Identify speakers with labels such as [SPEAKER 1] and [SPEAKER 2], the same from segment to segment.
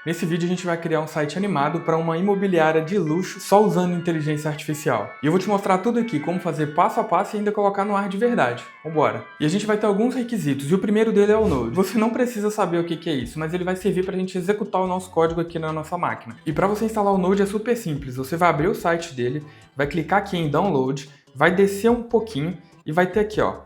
[SPEAKER 1] Nesse vídeo a gente vai criar um site animado para uma imobiliária de luxo só usando inteligência artificial. E eu vou te mostrar tudo aqui, como fazer passo a passo e ainda colocar no ar de verdade. Vambora! E a gente vai ter alguns requisitos, e o primeiro dele é o Node. Você não precisa saber o que é isso, mas ele vai servir para a gente executar o nosso código aqui na nossa máquina. E para você instalar o Node é super simples, você vai abrir o site dele, vai clicar aqui em Download, vai descer um pouquinho e vai ter aqui, ó,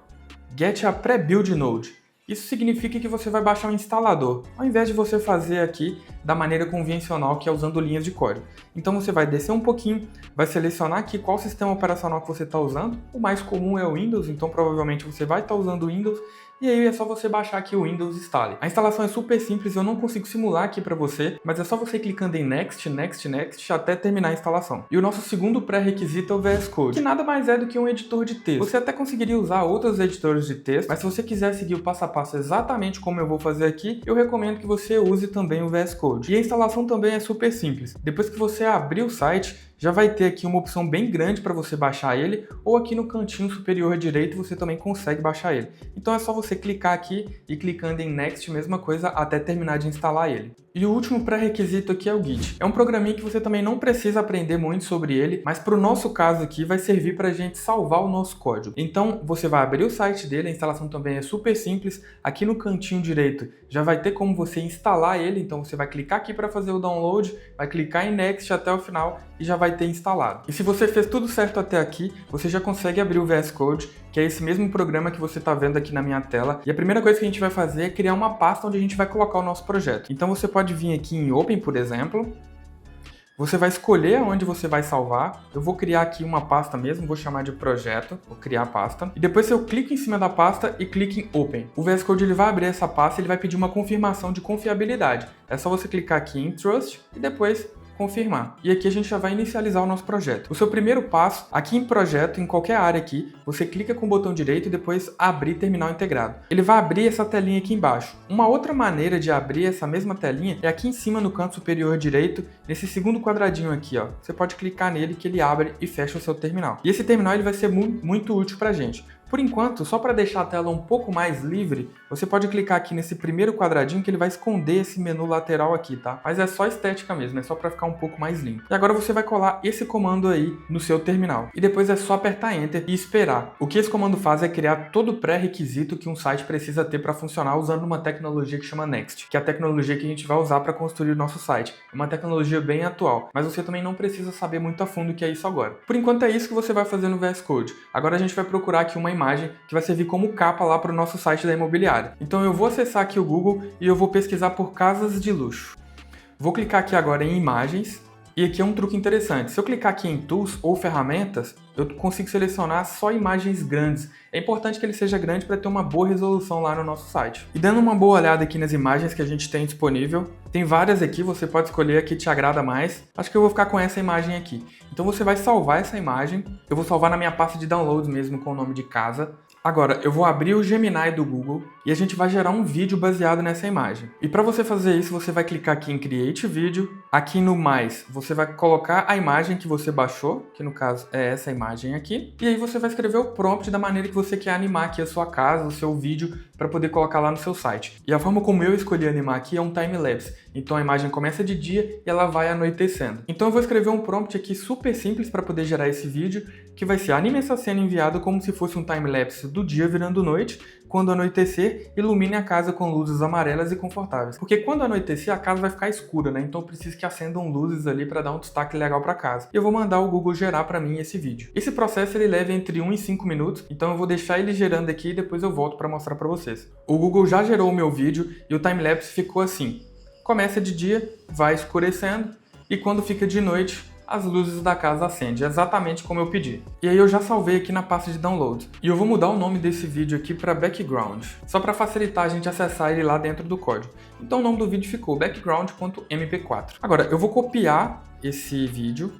[SPEAKER 1] Get a Pre-Build Node. Isso significa que você vai baixar um instalador, ao invés de você fazer aqui da maneira convencional, que é usando linhas de código. Então você vai descer um pouquinho, vai selecionar aqui qual sistema operacional que você está usando. O mais comum é o Windows, então provavelmente você vai estar usando o Windows. E aí é só você baixar aqui o Windows Installe. A instalação é super simples, eu não consigo simular aqui para você, mas é só você clicando em Next, Next, Next, até terminar a instalação. E o nosso segundo pré-requisito é o VS Code, que nada mais é do que um editor de texto. Você até conseguiria usar outros editores de texto, mas se você quiser seguir o passo a passo exatamente como eu vou fazer aqui, eu recomendo que você use também o VS Code. E a instalação também é super simples. Depois que você abrir o site, já vai ter aqui uma opção bem grande para você baixar ele, ou aqui no cantinho superior direito você também consegue baixar ele. Então é só você clicar aqui e clicando em Next, mesma coisa, até terminar de instalar ele. E o último pré-requisito aqui é o Git. É um programinha que você também não precisa aprender muito sobre ele, mas para o nosso caso aqui vai servir para a gente salvar o nosso código. Então você vai abrir o site dele, a instalação também é super simples. Aqui no cantinho direito já vai ter como você instalar ele, então você vai clicar aqui para fazer o download, vai clicar em Next até o final e já vai ter instalado. E se você fez tudo certo até aqui, você já consegue abrir o VS Code, que é esse mesmo programa que você está vendo aqui na minha tela. E a primeira coisa que a gente vai fazer é criar uma pasta onde a gente vai colocar o nosso projeto. Então você pode vir aqui em Open, por exemplo. Você vai escolher onde você vai salvar. Eu vou criar aqui uma pasta mesmo, vou chamar de projeto, vou criar a pasta. E depois eu clico em cima da pasta e clico em Open. O VS Code ele vai abrir essa pasta e ele vai pedir uma confirmação de confiabilidade. É só você clicar aqui em Trust e depois confirmar. E aqui a gente já vai inicializar o nosso projeto. O seu primeiro passo, aqui em projeto, em qualquer área aqui, você clica com o botão direito e depois abrir terminal integrado. Ele vai abrir essa telinha aqui embaixo. Uma outra maneira de abrir essa mesma telinha é aqui em cima no canto superior direito, nesse segundo quadradinho aqui, ó. Você pode clicar nele que ele abre e fecha o seu terminal. E esse terminal ele vai ser muito útil pra gente. Por enquanto, só para deixar a tela um pouco mais livre, você pode clicar aqui nesse primeiro quadradinho que ele vai esconder esse menu lateral aqui, tá? Mas é só estética mesmo, é só para ficar um pouco mais limpo. E agora você vai colar esse comando aí no seu terminal. E depois é só apertar Enter e esperar. O que esse comando faz é criar todo o pré-requisito que um site precisa ter para funcionar usando uma tecnologia que chama Next, que é a tecnologia que a gente vai usar para construir o nosso site. É uma tecnologia bem atual, mas você também não precisa saber muito a fundo o que é isso agora. Por enquanto é isso que você vai fazer no VS Code. Agora a gente vai procurar aqui uma imagem que vai servir como capa lá para o nosso site da imobiliária. Então eu vou acessar aqui o Google e eu vou pesquisar por casas de luxo. Vou clicar aqui agora em imagens e aqui é um truque interessante. Se eu clicar aqui em Tools ou Ferramentas, eu consigo selecionar só imagens grandes. É importante que ele seja grande para ter uma boa resolução lá no nosso site. E dando uma boa olhada aqui nas imagens que a gente tem disponível, tem várias aqui, você pode escolher a que te agrada mais. Acho que eu vou ficar com essa imagem aqui. Então você vai salvar essa imagem. Eu vou salvar na minha pasta de downloads mesmo com o nome de casa. Agora, eu vou abrir o Gemini do Google e a gente vai gerar um vídeo baseado nessa imagem. E para você fazer isso, você vai clicar aqui em Create Video. Aqui no Mais, você vai colocar a imagem que você baixou, que no caso é essa imagem aqui. E aí você vai escrever o prompt da maneira que você quer animar aqui a sua casa, o seu vídeo, para poder colocar lá no seu site. E a forma como eu escolhi animar aqui é um time-lapse. Então a imagem começa de dia e ela vai anoitecendo. Então eu vou escrever um prompt aqui super simples para poder gerar esse vídeo, que vai ser: anime essa cena enviada como se fosse um time-lapse do dia virando noite. Quando anoitecer, ilumine a casa com luzes amarelas e confortáveis. Porque quando anoitecer, a casa vai ficar escura, né? Então eu preciso que acendam luzes ali para dar um destaque legal para casa. E eu vou mandar o Google gerar para mim esse vídeo. Esse processo ele leva entre 1 e 5 minutos, então eu vou deixar ele gerando aqui e depois eu volto para mostrar para vocês. O Google já gerou o meu vídeo e o time-lapse ficou assim. Começa de dia, vai escurecendo e quando fica de noite, as luzes da casa acendem, exatamente como eu pedi. E aí eu já salvei aqui na pasta de download. E eu vou mudar o nome desse vídeo aqui para background, só para facilitar a gente acessar ele lá dentro do código. Então o nome do vídeo ficou background.mp4. Agora eu vou copiar esse vídeo,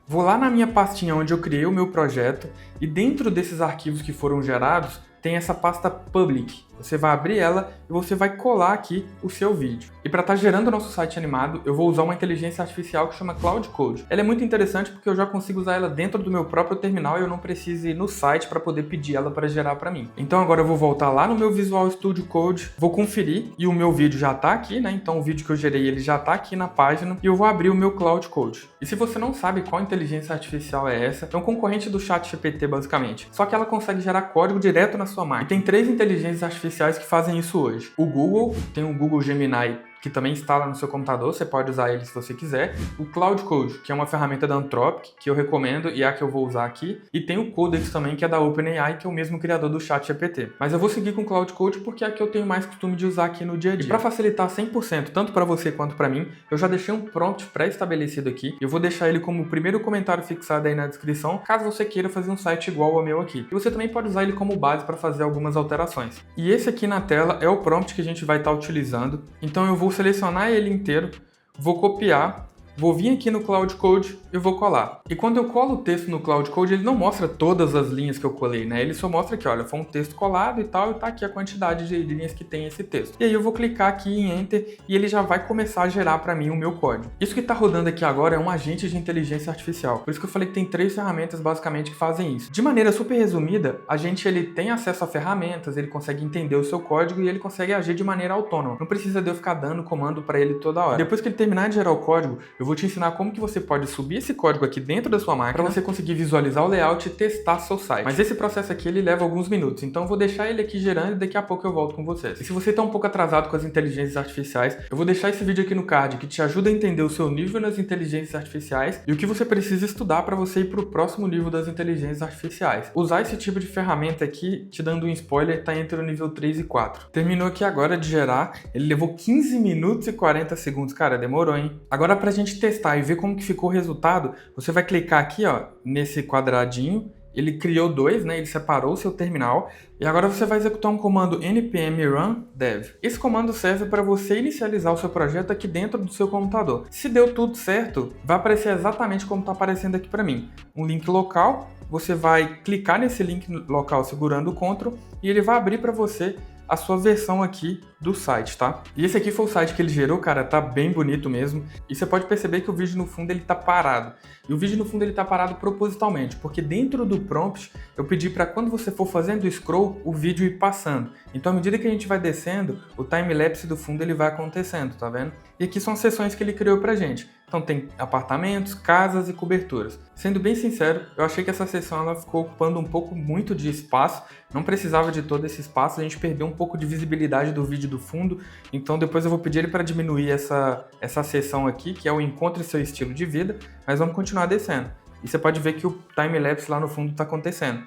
[SPEAKER 1] vou lá na minha pastinha onde eu criei o meu projeto e dentro desses arquivos que foram gerados tem essa pasta public. Você vai abrir ela e você vai colar aqui o seu vídeo. E para estar gerando o nosso site animado, eu vou usar uma inteligência artificial que chama Cloud Code. Ela é muito interessante porque eu já consigo usar ela dentro do meu próprio terminal e eu não preciso ir no site para poder pedir ela para gerar para mim. Então agora eu vou voltar lá no meu Visual Studio Code, vou conferir e o meu vídeo já está aqui, né? Então o vídeo que eu gerei ele já está aqui na página e eu vou abrir o meu Cloud Code. E se você não sabe qual inteligência artificial é essa, é um concorrente do ChatGPT basicamente. Só que ela consegue gerar código direto na sua máquina. E tem 3 inteligências artificiais que fazem isso hoje. O Google, tem o Google Gemini, que também instala no seu computador, você pode usar ele se você quiser. O Cloud Code, que é uma ferramenta da Anthropic, que eu recomendo e é a que eu vou usar aqui. E tem o Codex também, que é da OpenAI, que é o mesmo criador do ChatGPT. Mas eu vou seguir com o Cloud Code porque é a que eu tenho mais costume de usar aqui no dia a dia. E para facilitar 100%, tanto para você quanto para mim, eu já deixei um prompt pré-estabelecido aqui. Eu vou deixar ele como o primeiro comentário fixado aí na descrição, caso você queira fazer um site igual ao meu aqui. E você também pode usar ele como base para fazer algumas alterações. E esse aqui na tela é o prompt que a gente vai estar utilizando. Então eu vou selecionar ele inteiro, vou copiar, vou vir aqui no Cloud Code e vou colar. E quando eu colo o texto no Cloud Code, ele não mostra todas as linhas que eu colei, né? Ele só mostra que, olha, foi um texto colado e tal, e tá aqui a quantidade de linhas que tem esse texto. E aí eu vou clicar aqui em Enter e ele já vai começar a gerar para mim o meu código. Isso que tá rodando aqui agora é um agente de inteligência artificial. Por isso que eu falei que tem 3 ferramentas basicamente que fazem isso. De maneira super resumida, a gente ele tem acesso a ferramentas, ele consegue entender o seu código e ele consegue agir de maneira autônoma. Não precisa de eu ficar dando comando para ele toda hora. Depois que ele terminar de gerar o código, eu vou te ensinar como que você pode subir esse código aqui dentro da sua máquina para você conseguir visualizar o layout e testar seu site. Mas esse processo aqui ele leva alguns minutos, então eu vou deixar ele aqui gerando e daqui a pouco eu volto com vocês. E se você está um pouco atrasado com as inteligências artificiais, eu vou deixar esse vídeo aqui no card que te ajuda a entender o seu nível nas inteligências artificiais e o que você precisa estudar para você ir para o próximo nível das inteligências artificiais. Usar esse tipo de ferramenta aqui, te dando um spoiler, está entre o nível 3 e 4. Terminou aqui agora de gerar, ele levou 15 minutos e 40 segundos. Cara, demorou, hein? Agora pra gente testar e ver como que ficou o resultado, você vai clicar aqui, ó, nesse quadradinho. Ele criou 2, né? Ele separou o seu terminal. E agora você vai executar um comando npm run dev. Esse comando serve para você inicializar o seu projeto aqui dentro do seu computador. Se deu tudo certo, vai aparecer exatamente como está aparecendo aqui para mim. Um link local, você vai clicar nesse link local segurando o Ctrl e ele vai abrir para você a sua versão aqui do site, tá? E esse aqui foi o site que ele gerou, cara, tá bem bonito mesmo. E você pode perceber que o vídeo no fundo ele tá parado. E o vídeo no fundo ele tá parado propositalmente, porque dentro do prompt eu pedi para quando você for fazendo scroll, o vídeo ir passando. Então à medida que a gente vai descendo, o time-lapse do fundo ele vai acontecendo, tá vendo? E aqui são as seções que ele criou pra gente. Então tem apartamentos, casas e coberturas. Sendo bem sincero, eu achei que essa seção ela ficou ocupando um pouco muito de espaço, não precisava de todo esse espaço, a gente perdeu um pouco de visibilidade do vídeo do fundo, então depois eu vou pedir ele para diminuir essa seção aqui, que é o Encontre Seu Estilo de Vida, mas vamos continuar descendo. E você pode ver que o time-lapse lá no fundo está acontecendo.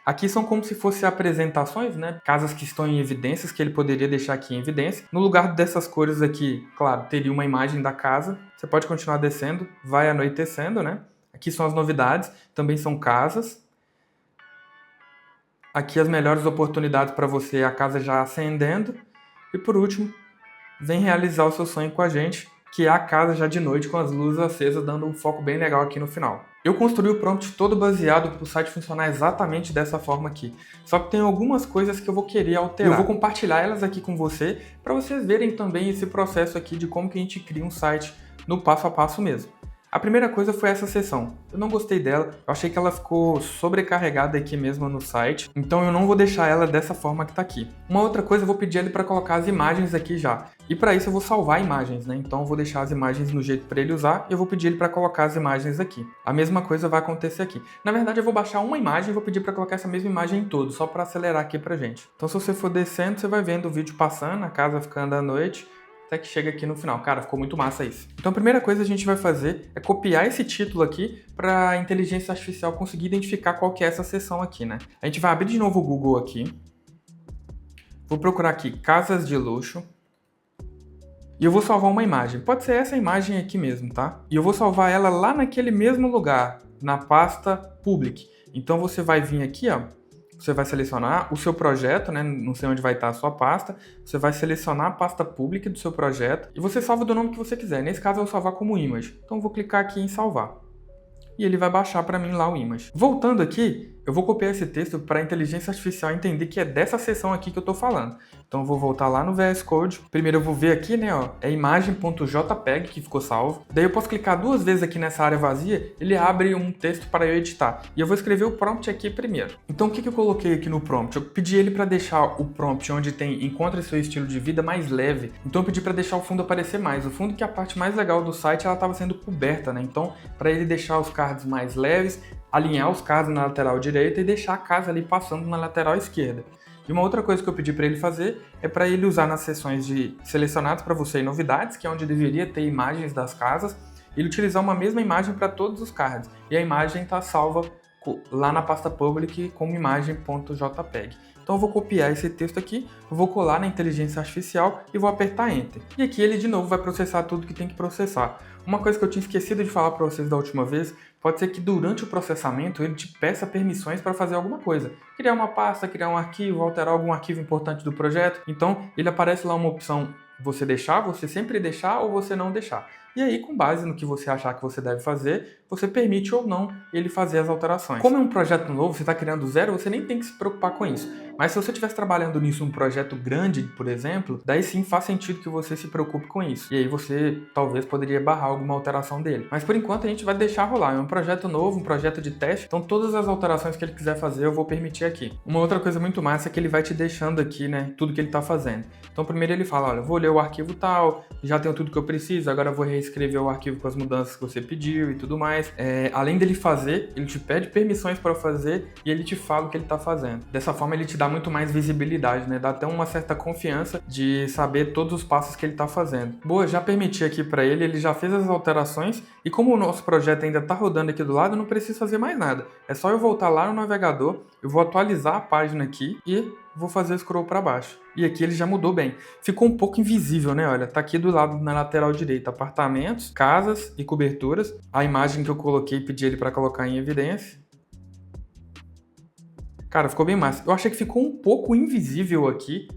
[SPEAKER 1] Aqui são como se fossem apresentações, né? Casas que estão em evidências, que ele poderia deixar aqui em evidência. No lugar dessas cores aqui, claro, teria uma imagem da casa. Você pode continuar descendo, vai anoitecendo, né? Aqui são as novidades, também são casas. Aqui as melhores oportunidades para você, a casa já ascendendo. E por último, vem realizar o seu sonho com a gente, que é a casa já de noite com as luzes acesas, dando um foco bem legal aqui no final. Eu construí o prompt todo baseado para o site funcionar exatamente dessa forma aqui. Só que tem algumas coisas que eu vou querer alterar. Eu vou compartilhar elas aqui com você, para vocês verem também esse processo aqui de como que a gente cria um site no passo a passo mesmo. A primeira coisa foi essa seção. Eu não gostei dela, eu achei que ela ficou sobrecarregada aqui mesmo no site, então eu não vou deixar ela dessa forma que está aqui. Uma outra coisa, eu vou pedir ele para colocar as imagens aqui já. E para isso eu vou salvar imagens, né? Então eu vou deixar as imagens no jeito para ele usar e eu vou pedir ele para colocar as imagens aqui. A mesma coisa vai acontecer aqui. Na verdade eu vou baixar uma imagem e vou pedir para colocar essa mesma imagem em todo, só para acelerar aqui pra gente. Então se você for descendo, você vai vendo o vídeo passando, a casa ficando à noite, até que chega aqui no final. Cara, ficou muito massa isso. Então a primeira coisa que a gente vai fazer é copiar esse título aqui para a inteligência artificial conseguir identificar qual que é essa seção aqui, né? A gente vai abrir de novo o Google aqui. Vou procurar aqui casas de luxo. E eu vou salvar uma imagem. Pode ser essa imagem aqui mesmo, tá? E eu vou salvar ela lá naquele mesmo lugar, na pasta Public. Então você vai vir aqui, ó. Você vai selecionar o seu projeto, né? Não sei onde vai estar a sua pasta. Você vai selecionar a pasta Public do seu projeto e você salva do nome que você quiser. Nesse caso eu vou salvar como image. Então eu vou clicar aqui em salvar. E ele vai baixar para mim lá o image. Voltando aqui, Eu vou copiar esse texto para a inteligência artificial entender que é dessa seção aqui que eu estou falando. Então eu vou voltar lá no VS Code. Primeiro eu vou ver aqui, né, ó, é imagem.jpg que ficou salvo. Daí eu posso clicar 2 vezes aqui nessa área vazia, ele abre um texto para eu editar. E eu vou escrever o prompt aqui primeiro. Então o que eu coloquei aqui no prompt? Eu pedi ele para deixar o prompt onde tem encontre seu estilo de vida mais leve. Então eu pedi para deixar o fundo aparecer mais. O fundo que é a parte mais legal do site, ela estava sendo coberta, né? Então para ele deixar os cards mais leves, alinhar os cards na lateral direita e deixar a casa ali passando na lateral esquerda. E uma outra coisa que eu pedi para ele fazer é para ele usar nas seções de selecionados para você e novidades, que é onde deveria ter imagens das casas, ele utilizar uma mesma imagem para todos os cards. E a imagem está salva lá na pasta public como imagem.jpg. Então eu vou copiar esse texto aqui, vou colar na inteligência artificial e vou apertar Enter. E aqui ele de novo vai processar tudo que tem que processar. Uma coisa que eu tinha esquecido de falar para vocês da última vez, pode ser que durante o processamento ele te peça permissões para fazer alguma coisa. Criar uma pasta, criar um arquivo, alterar algum arquivo importante do projeto. Então ele aparece lá uma opção você deixar, você sempre deixar ou você não deixar. E aí, com base no que você achar que você deve fazer, você permite ou não ele fazer as alterações. Como é um projeto novo, você está criando do zero, você nem tem que se preocupar com isso. Mas se você estivesse trabalhando nisso um projeto grande, por exemplo, daí sim faz sentido que você se preocupe com isso. E aí você talvez poderia barrar alguma alteração dele. Mas por enquanto a gente vai deixar rolar. É um projeto novo, um projeto de teste, então todas as alterações que ele quiser fazer eu vou permitir aqui. Uma outra coisa muito massa é que ele vai te deixando aqui, né, tudo que ele está fazendo. Então primeiro ele fala, olha, vou ler o arquivo tal, já tenho tudo que eu preciso, agora eu vou reescrever o arquivo com as mudanças que você pediu e tudo mais. Além dele fazer, ele te pede permissões para fazer e ele te fala o que ele está fazendo. Dessa forma ele te dá muito mais visibilidade, né? Dá até uma certa confiança de saber todos os passos que ele está fazendo. Boa, já permiti aqui para ele, ele já fez as alterações e como o nosso projeto ainda está rodando aqui do lado, eu não preciso fazer mais nada. É só eu voltar lá no navegador, eu vou atualizar a página aqui e vou fazer o scroll para baixo. E aqui ele já mudou bem. Ficou um pouco invisível, né? Olha, tá aqui do lado na lateral direita, apartamentos, casas e coberturas. A imagem que eu coloquei, pedi ele para colocar em evidência. Cara, ficou bem massa. Eu achei que ficou um pouco invisível aqui,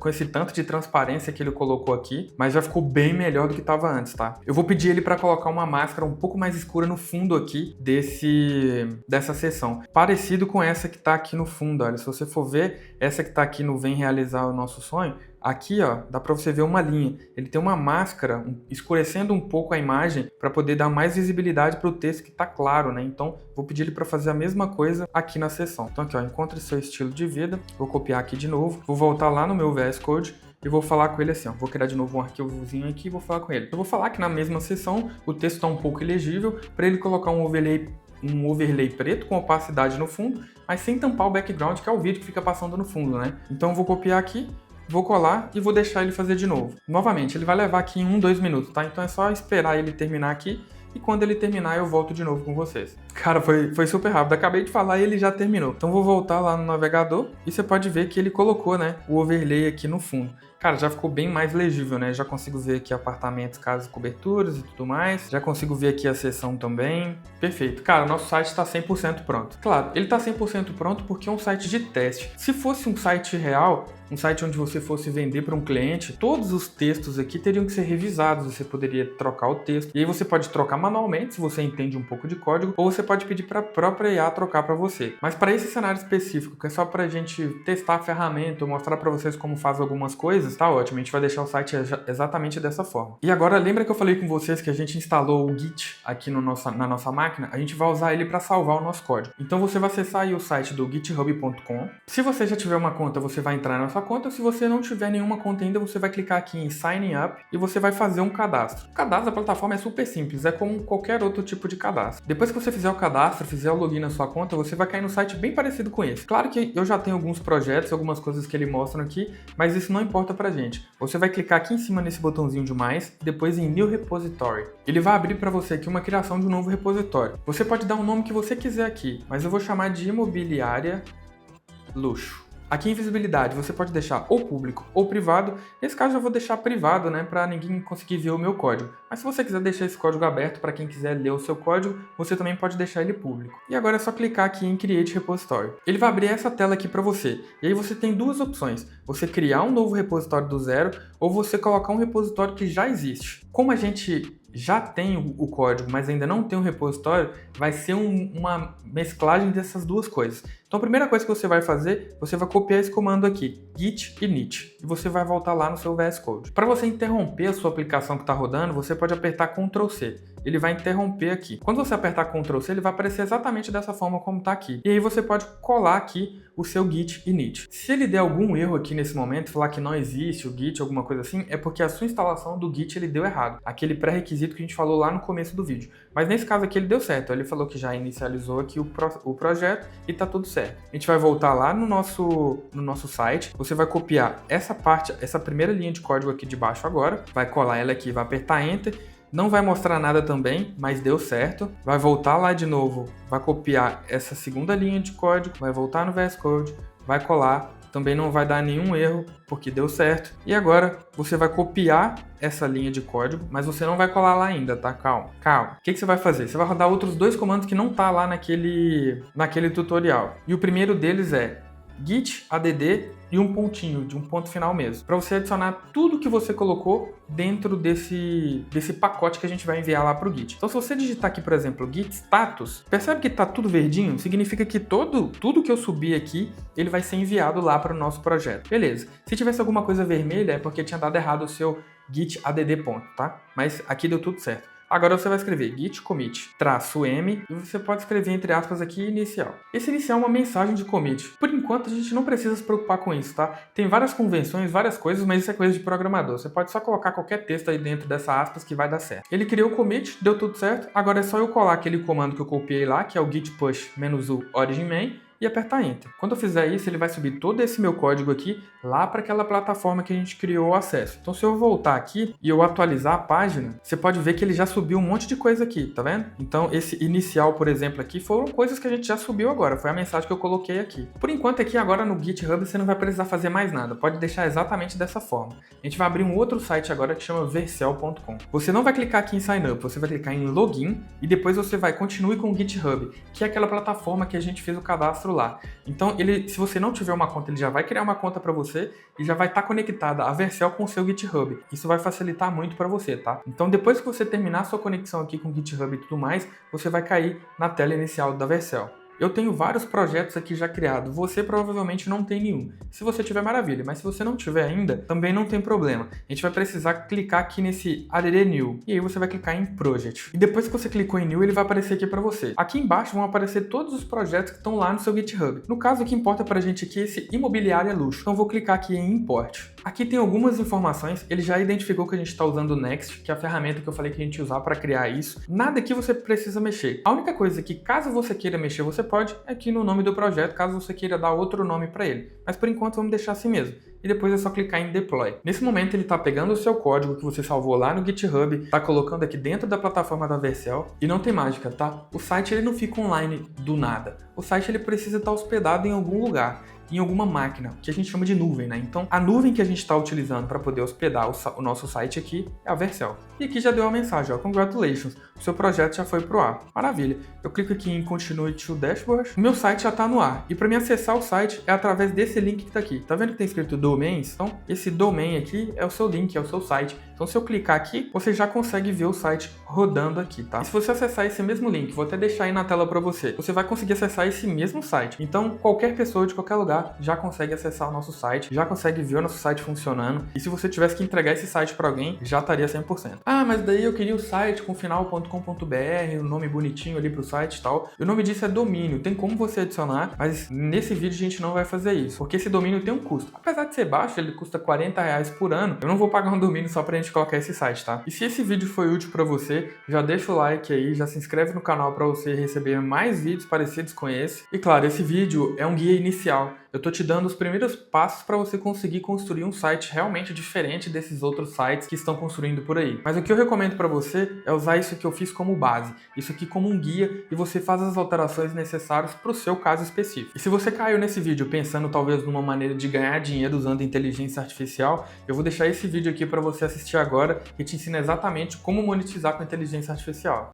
[SPEAKER 1] com esse tanto de transparência que ele colocou aqui, mas já ficou bem melhor do que estava antes, tá? Eu vou pedir ele para colocar uma máscara um pouco mais escura no fundo aqui dessa seção. Parecido com essa que tá aqui no fundo, olha. Se você for ver, essa que tá aqui no Vem Realizar o Nosso Sonho, aqui, ó, dá para você ver uma linha. Ele tem uma máscara escurecendo um pouco a imagem para poder dar mais visibilidade para o texto que está claro, né? Então, vou pedir ele para fazer a mesma coisa aqui na seção. Então, aqui, ó, encontre seu estilo de vida. Vou copiar aqui de novo. Vou voltar lá no meu VS Code e vou falar com ele assim, ó. Vou criar de novo um arquivozinho aqui e vou falar com ele. Eu vou falar que na mesma seção o texto está um pouco ilegível para ele colocar um overlay preto com opacidade no fundo, mas sem tampar o background, que é o vídeo que fica passando no fundo, né? Então, eu vou copiar aqui. Vou colar e vou deixar ele fazer de novo. Novamente, ele vai levar aqui em 2 minutos, tá? Então é só esperar ele terminar aqui e quando ele terminar eu volto de novo com vocês. Cara, foi super rápido. Acabei de falar e ele já terminou. Então vou voltar lá no navegador e você pode ver que ele colocou, né, o overlay aqui no fundo. Cara, já ficou bem mais legível, né? Já consigo ver aqui apartamentos, casas, coberturas e tudo mais. Já consigo ver aqui a seção também. Perfeito. Cara, o nosso site está 100% pronto. Claro, ele está 100% pronto porque é um site de teste. Se fosse um site real, um site onde você fosse vender para um cliente, todos os textos aqui teriam que ser revisados. Você poderia trocar o texto. E aí você pode trocar manualmente, se você entende um pouco de código, ou você pode pedir para a própria IA trocar para você. Mas para esse cenário específico, que é só para a gente testar a ferramenta, mostrar para vocês como faz algumas coisas, tá ótimo, a gente vai deixar o site exatamente dessa forma. E agora, lembra que eu falei com vocês que a gente instalou o Git aqui na nossa máquina? A gente vai usar ele para salvar o nosso código. Então você vai acessar aí o site do github.com. Se você já tiver uma conta, você vai entrar na sua conta. Se você não tiver nenhuma conta ainda, você vai clicar aqui em Sign Up e você vai fazer um cadastro. O cadastro da plataforma é super simples, é como qualquer outro tipo de cadastro. Depois que você fizer o cadastro, fizer o login na sua conta, você vai cair no site bem parecido com esse. Claro que eu já tenho alguns projetos, algumas coisas que ele mostra aqui, mas isso não importa pra gente. Você vai clicar aqui em cima nesse botãozinho de mais e depois em New Repository. Ele vai abrir para você aqui uma criação de um novo repositório. Você pode dar o nome que você quiser aqui, mas eu vou chamar de Imobiliária Luxo. Aqui em visibilidade você pode deixar ou público ou privado. Nesse caso eu vou deixar privado, né, para ninguém conseguir ver o meu código. Mas se você quiser deixar esse código aberto para quem quiser ler o seu código, você também pode deixar ele público. E agora é só clicar aqui em Create Repository. Ele vai abrir essa tela aqui para você. E aí você tem duas opções: você criar um novo repositório do zero ou você colocar um repositório que já existe. Como a gente já tem o código, mas ainda não tem um repositório, vai ser uma mesclagem dessas duas coisas. Então a primeira coisa que você vai fazer, você vai copiar esse comando aqui, git init, e você vai voltar lá no seu VS Code. Para você interromper a sua aplicação que está rodando, você pode apertar Ctrl C. Ele vai interromper aqui. Quando você apertar Ctrl C, ele vai aparecer exatamente dessa forma como está aqui. E aí você pode colar aqui o seu git init. Se ele der algum erro aqui nesse momento, falar que não existe o git, alguma coisa assim, é porque a sua instalação do git ele deu errado. Aquele pré-requisito que a gente falou lá no começo do vídeo. Mas nesse caso aqui ele deu certo. Ele falou que já inicializou aqui o projeto e tá tudo certo. A gente vai voltar lá no nosso site. Você vai copiar essa parte, essa primeira linha de código aqui de baixo agora. Vai colar ela aqui, vai apertar Enter. Não vai mostrar nada também, mas deu certo. Vai voltar lá de novo, vai copiar essa segunda linha de código, vai voltar no VS Code, vai colar. Também não vai dar nenhum erro, porque deu certo. E agora você vai copiar essa linha de código, mas você não vai colar lá ainda, tá? Calma, calma. O que você vai fazer? Você vai rodar outros dois comandos que não tá lá naquele tutorial. E o primeiro deles é git add e um pontinho, de um ponto final mesmo, para você adicionar tudo que você colocou dentro desse pacote que a gente vai enviar lá para o Git. Então se você digitar aqui, por exemplo, git status, percebe que está tudo verdinho? Significa que tudo que eu subi aqui, ele vai ser enviado lá para o nosso projeto. Beleza. Se tivesse alguma coisa vermelha, é porque tinha dado errado o seu git add ponto, tá? Mas aqui deu tudo certo. Agora você vai escrever git commit -m e você pode escrever entre aspas aqui inicial. Esse inicial é uma mensagem de commit. Por enquanto a gente não precisa se preocupar com isso, tá? Tem várias convenções, várias coisas, mas isso é coisa de programador. Você pode só colocar qualquer texto aí dentro dessa aspas que vai dar certo. Ele criou o commit, deu tudo certo. Agora é só eu colar aquele comando que eu copiei lá, que é o git push -u origin main, e apertar Enter. Quando eu fizer isso, ele vai subir todo esse meu código aqui lá para aquela plataforma que a gente criou o acesso. Então, se eu voltar aqui e eu atualizar a página, você pode ver que ele já subiu um monte de coisa aqui, tá vendo? Então, esse inicial, por exemplo, aqui foram coisas que a gente já subiu agora. Foi a mensagem que eu coloquei aqui. Por enquanto, aqui agora no GitHub, você não vai precisar fazer mais nada. Pode deixar exatamente dessa forma. A gente vai abrir um outro site agora que chama vercel.com. Você não vai clicar aqui em Sign Up, você vai clicar em Login e depois você vai continue com o GitHub, que é aquela plataforma que a gente fez o cadastro lá. Então, se você não tiver uma conta, ele já vai criar uma conta para você e já vai estar conectada a Vercel com o seu GitHub. Isso vai facilitar muito para você, tá? Então, depois que você terminar a sua conexão aqui com o GitHub e tudo mais, você vai cair na tela inicial da Vercel. Eu tenho vários projetos aqui já criados, você provavelmente não tem nenhum. Se você tiver, maravilha, mas se você não tiver ainda, também não tem problema. A gente vai precisar clicar aqui nesse Add New, e aí você vai clicar em Project. E depois que você clicou em New, ele vai aparecer aqui para você. Aqui embaixo vão aparecer todos os projetos que estão lá no seu GitHub. No caso, o que importa para a gente aqui é esse Imobiliária Luxo. Então eu vou clicar aqui em Import. Aqui tem algumas informações, ele já identificou que a gente está usando o Next, que é a ferramenta que eu falei que a gente ia usar para criar isso. Nada aqui você precisa mexer. A única coisa que, caso você queira mexer, você pode, é aqui no nome do projeto, caso você queira dar outro nome para ele. Mas por enquanto vamos deixar assim mesmo. E depois é só clicar em Deploy. Nesse momento ele está pegando o seu código que você salvou lá no GitHub, está colocando aqui dentro da plataforma da Vercel e não tem mágica, tá? O site ele não fica online do nada. O site ele precisa estar hospedado em algum lugar, em alguma máquina, que a gente chama de nuvem, né? Então, a nuvem que a gente está utilizando para poder hospedar o nosso site aqui é a Vercel. E aqui já deu uma mensagem, ó, Congratulations, o seu projeto já foi pro ar. Maravilha. Eu clico aqui em Continue to Dashboard, o meu site já está no ar. E para me acessar o site é através desse link que está aqui. Tá vendo que tem escrito Domains? Então, esse domain aqui é o seu link, é o seu site. Então, se eu clicar aqui, você já consegue ver o site rodando aqui, tá? E se você acessar esse mesmo link, vou até deixar aí na tela para você, você vai conseguir acessar esse mesmo site. Então, qualquer pessoa de qualquer lugar já consegue acessar o nosso site, já consegue ver o nosso site funcionando. E se você tivesse que entregar esse site para alguém, já estaria 100%. Ah, mas daí eu queria o site com final.com.br, o nome bonitinho ali pro site e tal. E o nome disso é domínio, tem como você adicionar, mas nesse vídeo a gente não vai fazer isso, porque esse domínio tem um custo. Apesar de ser baixo, ele custa R$40 por ano, eu não vou pagar um domínio só pra gente colocar esse site, tá? E se esse vídeo foi útil pra você, já deixa o like aí, já se inscreve no canal pra você receber mais vídeos parecidos com esse. E claro, esse vídeo é um guia inicial. Eu tô te dando os primeiros passos para você conseguir construir um site realmente diferente desses outros sites que estão construindo por aí. Mas o que eu recomendo para você é usar isso que eu fiz como base, isso aqui como um guia, e você faz as alterações necessárias para o seu caso específico. E se você caiu nesse vídeo pensando talvez numa maneira de ganhar dinheiro usando inteligência artificial, eu vou deixar esse vídeo aqui para você assistir agora, que te ensina exatamente como monetizar com inteligência artificial.